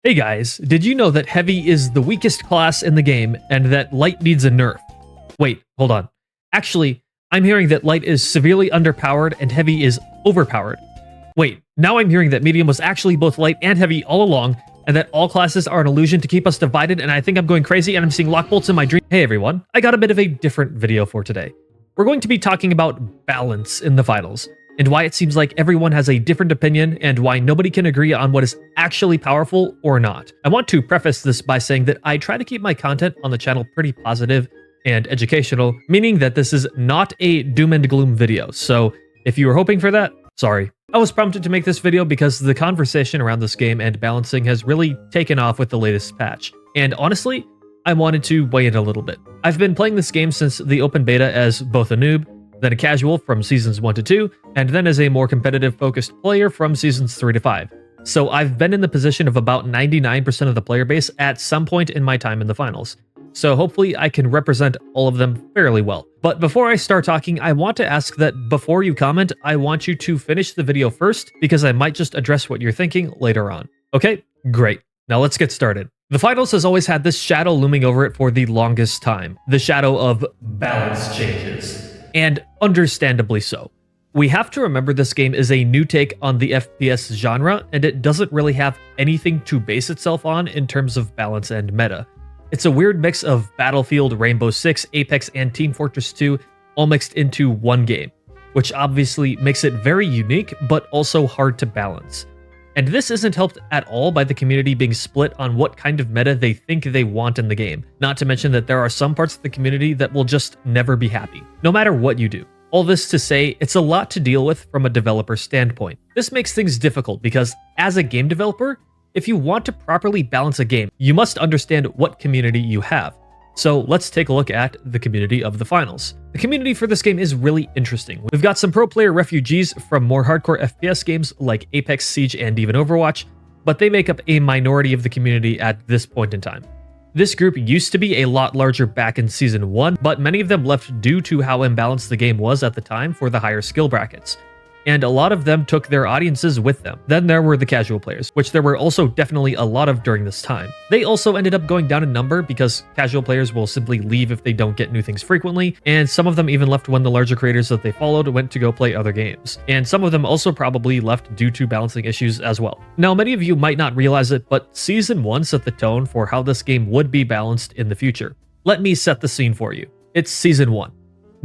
Hey guys, did you know that Heavy is the weakest class in the game and that Light needs a nerf? Wait, hold on. Actually, I'm hearing that Light is severely underpowered and Heavy is overpowered. Wait, now I'm hearing that Medium was actually both Light and Heavy all along, and that all classes are an illusion to keep us divided, and I think I'm going crazy and I'm seeing lock bolts in my dream. Hey everyone, I got a bit of a different video for today. We're going to be talking about balance in the finals, and why it seems like everyone has a different opinion, and why nobody can agree on what is actually powerful or not. I want to preface this by saying that I try to keep my content on the channel pretty positive and educational, meaning that this is not a doom and gloom video, so if you were hoping for that, sorry. I was prompted to make this video because the conversation around this game and balancing has really taken off with the latest patch, and honestly, I wanted to weigh in a little bit. I've been playing this game since the open beta as both a noob, then a casual from seasons 1 to 2, and then as a more competitive focused player from seasons 3 to 5. So I've been in the position of about 99% of the player base at some point in my time in the finals. So hopefully I can represent all of them fairly well. But before I start talking, I want to ask that before you comment, I want you to finish the video first, because I might just address what you're thinking later on. Okay, great. Now let's get started. The finals has always had this shadow looming over it for the longest time. The shadow of balance changes. And understandably so. We have to remember this game is a new take on the FPS genre, and it doesn't really have anything to base itself on in terms of balance and meta. It's a weird mix of Battlefield, Rainbow Six, Apex, and Team Fortress 2 all mixed into one game, which obviously makes it very unique, but also hard to balance. And this isn't helped at all by the community being split on what kind of meta they think they want in the game, not to mention that there are some parts of the community that will just never be happy, no matter what you do. All this to say, it's a lot to deal with from a developer standpoint. This makes things difficult because, as a game developer, if you want to properly balance a game, you must understand what community you have. So let's take a look at the community of the finals. The community for this game is really interesting. We've got some pro player refugees from more hardcore FPS games like Apex, Siege, and even Overwatch, but they make up a minority of the community at this point in time. This group used to be a lot larger back in Season 1, but many of them left due to how imbalanced the game was at the time for the higher skill brackets. And a lot of them took their audiences with them. Then there were the casual players, which there were also definitely a lot of during this time. They also ended up going down in number because casual players will simply leave if they don't get new things frequently, and some of them even left when the larger creators that they followed went to go play other games. And some of them also probably left due to balancing issues as well. Now, many of you might not realize it, but Season 1 set the tone for how this game would be balanced in the future. Let me set the scene for you. It's Season 1.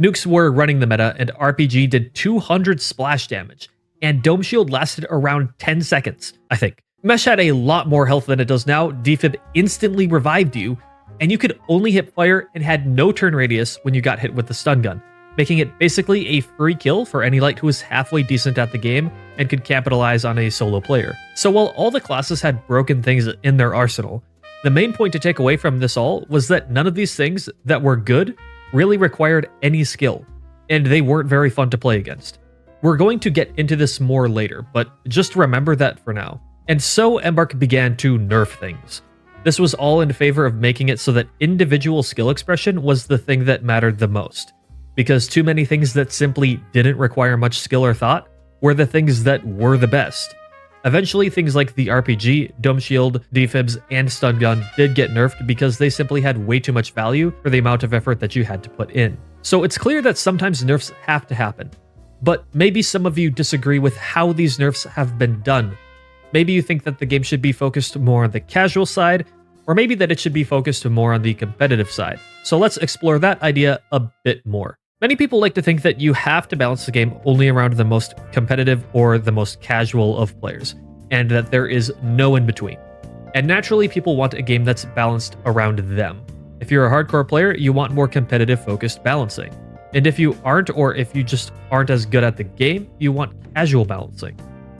Nukes were running the meta, and RPG did 200 splash damage, and Dome Shield lasted around 10 seconds, I think. Mesh had a lot more health than it does now, Defib instantly revived you, and you could only hit fire and had no turn radius when you got hit with the stun gun, making it basically a free kill for any light who was halfway decent at the game and could capitalize on a solo player. So while all the classes had broken things in their arsenal, the main point to take away from this all was that none of these things that were good really required any skill, and they weren't very fun to play against. We're going to get into this more later, but just remember that for now. And so Embark began to nerf things. This was all in favor of making it so that individual skill expression was the thing that mattered the most, because too many things that simply didn't require much skill or thought were the things that were the best. Eventually, things like the RPG, Dome Shield, Defibs, and Stun Gun did get nerfed because they simply had way too much value for the amount of effort that you had to put in. So it's clear that sometimes nerfs have to happen, but maybe some of you disagree with how these nerfs have been done. Maybe you think that the game should be focused more on the casual side, or maybe that it should be focused more on the competitive side. So let's explore that idea a bit more. Many people like to think that you have to balance the game only around the most competitive or the most casual of players, and that there is no in between. And naturally, people want a game that's balanced around them. If you're a hardcore player, you want more competitive focused balancing. And if you aren't, or if you just aren't as good at the game, you want casual balancing.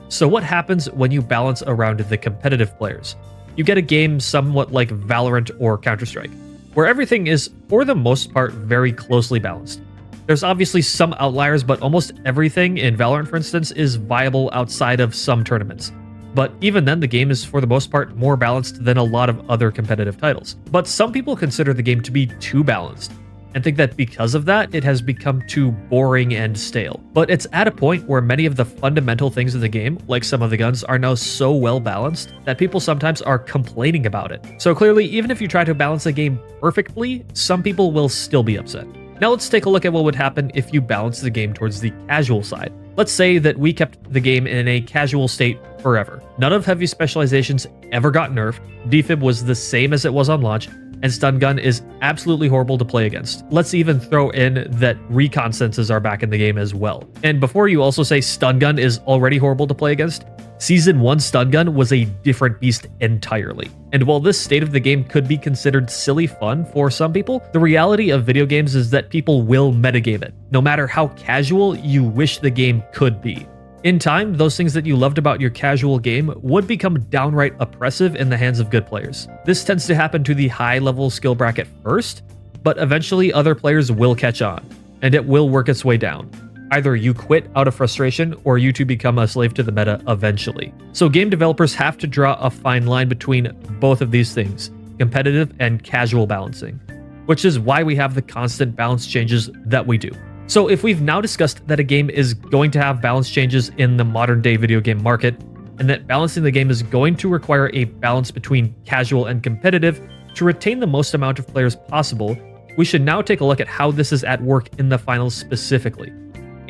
So what happens when you balance around the competitive players? You get a game somewhat like Valorant or Counter-Strike, where everything is, for the most part, very closely balanced. There's obviously some outliers, but almost everything in Valorant, for instance, is viable outside of some tournaments. But even then, the game is for the most part more balanced than a lot of other competitive titles. But some people consider the game to be too balanced, and think that because of that, it has become too boring and stale. But it's at a point where many of the fundamental things of the game, like some of the guns, are now so well balanced that people sometimes are complaining about it. So clearly, even if you try to balance a game perfectly, some people will still be upset. Now let's take a look at what would happen if you balance the game towards the casual side. Let's say that we kept the game in a casual state forever. None of heavy specializations ever got nerfed, defib was the same as it was on launch, and stun gun is absolutely horrible to play against. Let's even throw in that recon senses are back in the game as well. And before you also say stun gun is already horrible to play against, Season 1 stun gun was a different beast entirely. And while this state of the game could be considered silly fun for some people, the reality of video games is that people will metagame it, no matter how casual you wish the game could be. In time, those things that you loved about your casual game would become downright oppressive in the hands of good players. This tends to happen to the high-level skill bracket first, but eventually other players will catch on, and it will work its way down. Either you quit out of frustration, or you two become a slave to the meta eventually. So game developers have to draw a fine line between both of these things, competitive and casual balancing, which is why we have the constant balance changes that we do. So if we've now discussed that a game is going to have balance changes in the modern day video game market, and that balancing the game is going to require a balance between casual and competitive to retain the most amount of players possible, we should now take a look at how this is at work in the finals specifically.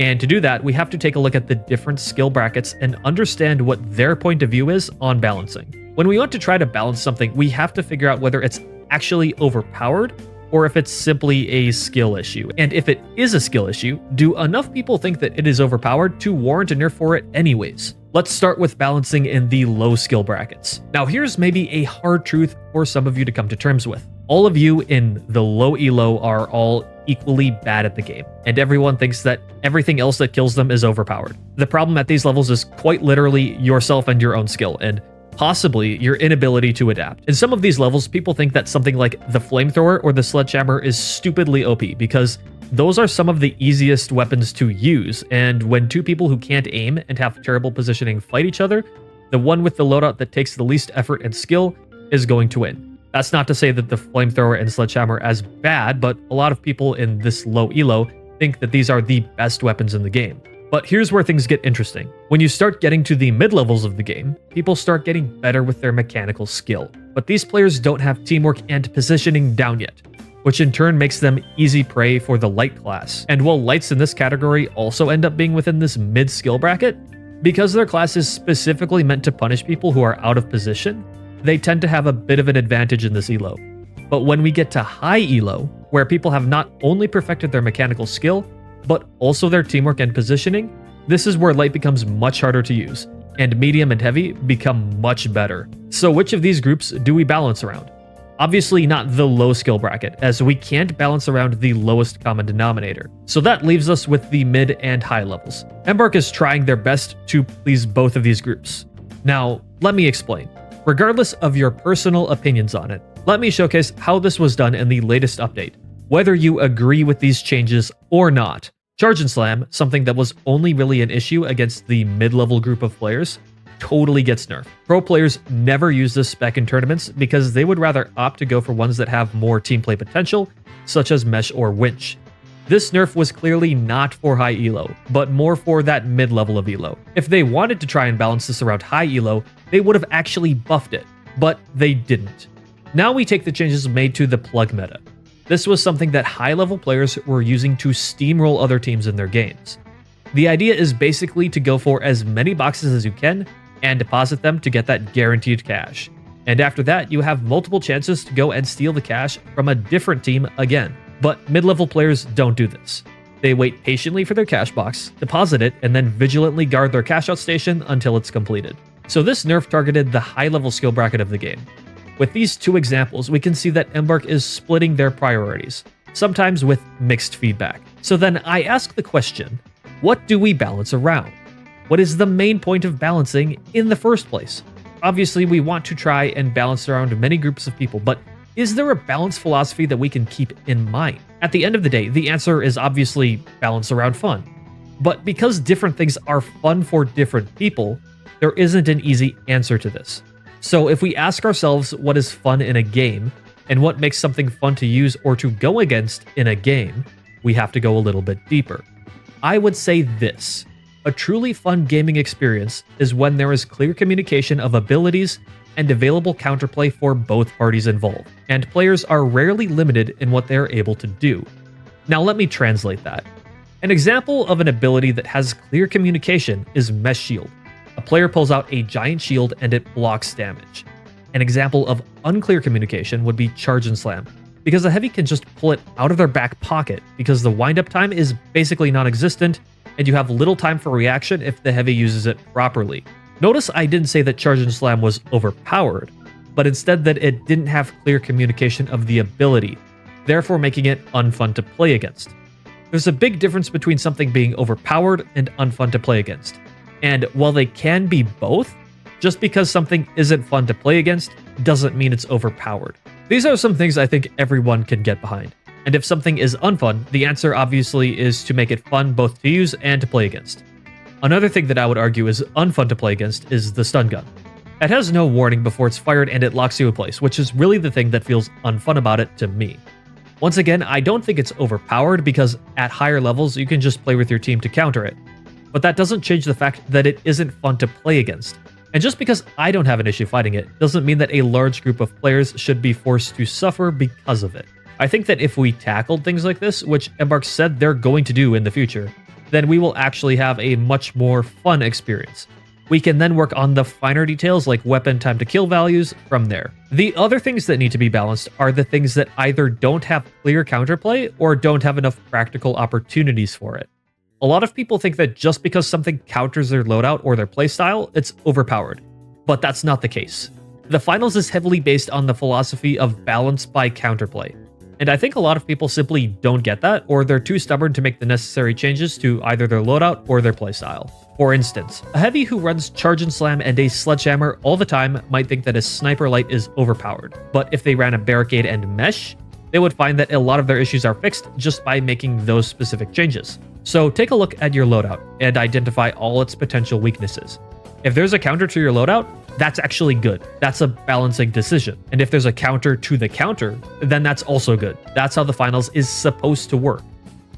And to do that, we have to take a look at the different skill brackets and understand what their point of view is on balancing. When we want to try to balance something, we have to figure out whether it's actually overpowered or if it's simply a skill issue. And if it is a skill issue, do enough people think that it is overpowered to warrant a nerf for it anyways? Let's start with balancing in the low skill brackets. Now here's maybe a hard truth for some of you to come to terms with. All of you in the low elo are all equally bad at the game, and everyone thinks that everything else that kills them is overpowered. The problem at these levels is quite literally yourself and your own skill, and possibly your inability to adapt. In some of these levels, people think that something like the flamethrower or the sledgehammer is stupidly OP because those are some of the easiest weapons to use, and when two people who can't aim and have terrible positioning fight each other, the one with the loadout that takes the least effort and skill is going to win. That's not to say that the flamethrower and sledgehammer are as bad, but a lot of people in this low elo think that these are the best weapons in the game. But here's where things get interesting. When you start getting to the mid-levels of the game, people start getting better with their mechanical skill. But these players don't have teamwork and positioning down yet, which in turn makes them easy prey for the light class. And while lights in this category also end up being within this mid-skill bracket, because their class is specifically meant to punish people who are out of position, they tend to have a bit of an advantage in this elo. But when we get to high elo, where people have not only perfected their mechanical skill, but also their teamwork and positioning, this is where light becomes much harder to use, and medium and heavy become much better. So which of these groups do we balance around? Obviously not the low skill bracket, as we can't balance around the lowest common denominator. So that leaves us with the mid and high levels. Embark is trying their best to please both of these groups. Now, let me explain. Regardless of your personal opinions on it, let me showcase how this was done in the latest update, whether you agree with these changes or not. Charge and Slam, something that was only really an issue against the mid-level group of players, totally gets nerfed. Pro players never use this spec in tournaments because they would rather opt to go for ones that have more team play potential, such as Mesh or Winch. This nerf was clearly not for high elo, but more for that mid-level of elo. If they wanted to try and balance this around high elo, they would have actually buffed it, but they didn't. Now we take the changes made to the plug meta. This was something that high-level players were using to steamroll other teams in their games. The idea is basically to go for as many boxes as you can and deposit them to get that guaranteed cash. And after that, you have multiple chances to go and steal the cash from a different team again. But mid-level players don't do this. They wait patiently for their cash box, deposit it, and then vigilantly guard their cash out station until it's completed. So this nerf targeted the high-level skill bracket of the game. With these two examples, we can see that Embark is splitting their priorities, sometimes with mixed feedback. So then I ask the question, what do we balance around? What is the main point of balancing in the first place? Obviously, we want to try and balance around many groups of people, but is there a balance philosophy that we can keep in mind? At the end of the day, the answer is obviously balance around fun. But because different things are fun for different people, there isn't an easy answer to this. So if we ask ourselves what is fun in a game, and what makes something fun to use or to go against in a game, we have to go a little bit deeper. I would say this: a truly fun gaming experience is when there is clear communication of abilities and available counterplay for both parties involved, and players are rarely limited in what they are able to do. Now let me translate that. An example of an ability that has clear communication is Mesh Shield. A player pulls out a giant shield and it blocks damage. An example of unclear communication would be Charge and Slam, because a heavy can just pull it out of their back pocket because the windup time is basically non-existent and you have little time for reaction if the heavy uses it properly. Notice I didn't say that Charge and Slam was overpowered, but instead that it didn't have clear communication of the ability, therefore making it unfun to play against. There's a big difference between something being overpowered and unfun to play against. And while they can be both, just because something isn't fun to play against doesn't mean it's overpowered. These are some things I think everyone can get behind. And if something is unfun, the answer obviously is to make it fun both to use and to play against. Another thing that I would argue is unfun to play against is the stun gun. It has no warning before it's fired and it locks you in place, which is really the thing that feels unfun about it to me. Once again, I don't think it's overpowered because at higher levels you can just play with your team to counter it. But that doesn't change the fact that it isn't fun to play against. And just because I don't have an issue fighting it, doesn't mean that a large group of players should be forced to suffer because of it. I think that if we tackled things like this, which Embark said they're going to do in the future, then we will actually have a much more fun experience. We can then work on the finer details like weapon time to kill values from there. The other things that need to be balanced are the things that either don't have clear counterplay or don't have enough practical opportunities for it. A lot of people think that just because something counters their loadout or their playstyle, it's overpowered. But that's not the case. The finals is heavily based on the philosophy of balance by counterplay. And I think a lot of people simply don't get that, or they're too stubborn to make the necessary changes to either their loadout or their playstyle. For instance, a heavy who runs Charge and Slam and a Sledgehammer all the time might think that a Sniper Light is overpowered. But if they ran a Barricade and Mesh, they would find that a lot of their issues are fixed just by making those specific changes. So take a look at your loadout and identify all its potential weaknesses. If there's a counter to your loadout, that's actually good. That's a balancing decision. And if there's a counter to the counter, then that's also good. That's how the finals is supposed to work.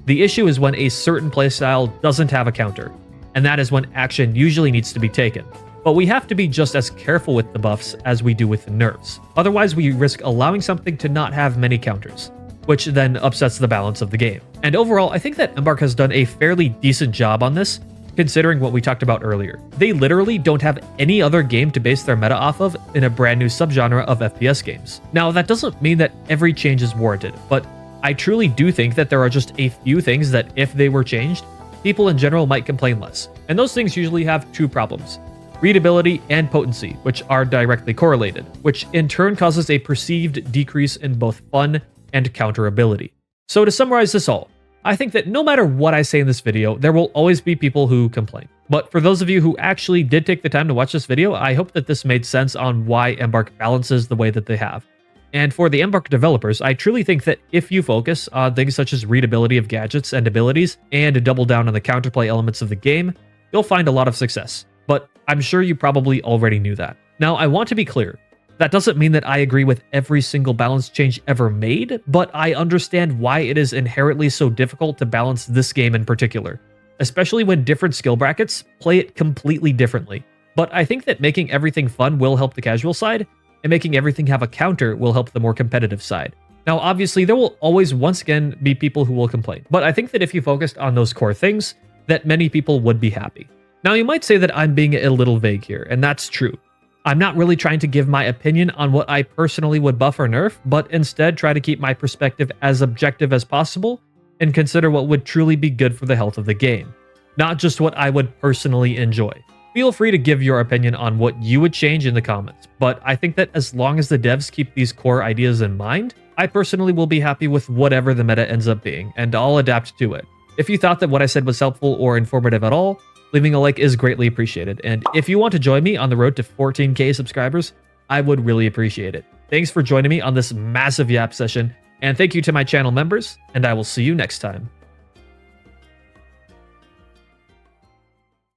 The issue is when a certain playstyle doesn't have a counter, and that is when action usually needs to be taken. But we have to be just as careful with the buffs as we do with the nerfs. Otherwise, we risk allowing something to not have many counters, which then upsets the balance of the game. And overall, I think that Embark has done a fairly decent job on this, considering what we talked about earlier. They literally don't have any other game to base their meta off of in a brand new subgenre of FPS games. Now, that doesn't mean that every change is warranted, but I truly do think that there are just a few things that if they were changed, people in general might complain less. And those things usually have two problems: readability and potency, which are directly correlated, which in turn causes a perceived decrease in both fun and counterability. So to summarize this all, I think that no matter what I say in this video, there will always be people who complain. But for those of you who actually did take the time to watch this video, I hope that this made sense on why Embark balances the way that they have. And for the Embark developers, I truly think that if you focus on things such as readability of gadgets and abilities, and double down on the counterplay elements of the game, you'll find a lot of success. But I'm sure you probably already knew that. Now, I want to be clear. That doesn't mean that I agree with every single balance change ever made, but I understand why it is inherently so difficult to balance this game in particular, especially when different skill brackets play it completely differently. But I think that making everything fun will help the casual side, and making everything have a counter will help the more competitive side. Now, obviously, there will always once again be people who will complain, but I think that if you focused on those core things, that many people would be happy. Now, you might say that I'm being a little vague here, and that's true. I'm not really trying to give my opinion on what I personally would buff or nerf, but instead try to keep my perspective as objective as possible and consider what would truly be good for the health of the game, not just what I would personally enjoy. Feel free to give your opinion on what you would change in the comments, but I think that as long as the devs keep these core ideas in mind, I personally will be happy with whatever the meta ends up being, and I'll adapt to it. If you thought that what I said was helpful or informative at all, leaving a like is greatly appreciated, and if you want to join me on the road to 14K subscribers, I would really appreciate it. Thanks for joining me on this massive yap session, and thank you to my channel members, and I will see you next time.